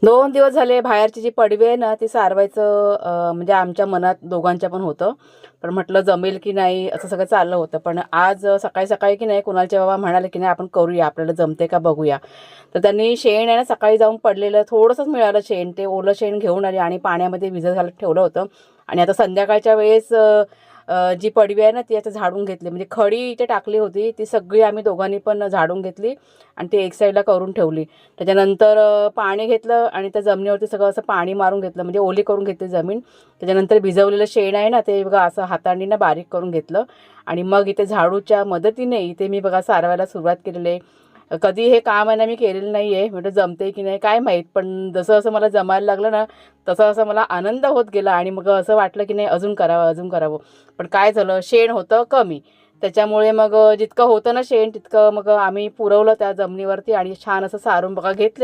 2 दिवस झाले बाहेरची जी पडवी आहे ना, ती सारवायचं म्हणजे आमच्या मनात दोघांच्या पण होतं. पण म्हटलं जमेल की नाही असं सगळं चाललं होतं. पण आज सकाळी-सकाळी की नाही कुणालचे बाबा म्हणाले की नाही आपण करूया, आपल्याला जमते का बघूया. तर त्यांनी शेण आहे ना सकाळी जाऊन पडलेलं थोडंसंच मिळालं शेण. ते ओलं शेण घेऊन आले आणि पाण्यामध्ये भिजत घालत ठेवलं होतं. आणि आता संध्याकाळच्या वेळेस जी पडवी आहे ना ती आता झाडून घेतली. म्हणजे खडी इथे टाकली होती, ती सगळी आम्ही दोघांनी पण झाडून घेतली आणि ती एक साईडला करून ठेवली. त्याच्यानंतर पाणी घेतलं आणि त्या जमिनीवरती सगळं असं पाणी मारून घेतलं, म्हणजे ओली करून घेतली जमीन. त्याच्यानंतर भिजवलेलं शेण आहे ना, ते बघा असं हाताने ना बारीक करून घेतलं आणि मग इथे झाडूच्या मदतीने इथे मी बघा सारवायला सुरुवात केलेली आहे. कधी हे काम आहे ना मी केलेलं नाही आहे. म्हटलं जमते की नाही काय माहीत. पण जसं-जसं मला जमायला लागलं ना, तसं-तसं मला आनंद होत गेला आणि मग असं वाटलं की नाही अजून करावं, अजून करावं. पण काय झालं शेण होतं कमी. त्याच्यामुळे मग जितकं होतं ना शेण तितकं मग आम्ही पुरवलं त्या जमिनीवरती आणि छान असं सारून बघा घेतलं.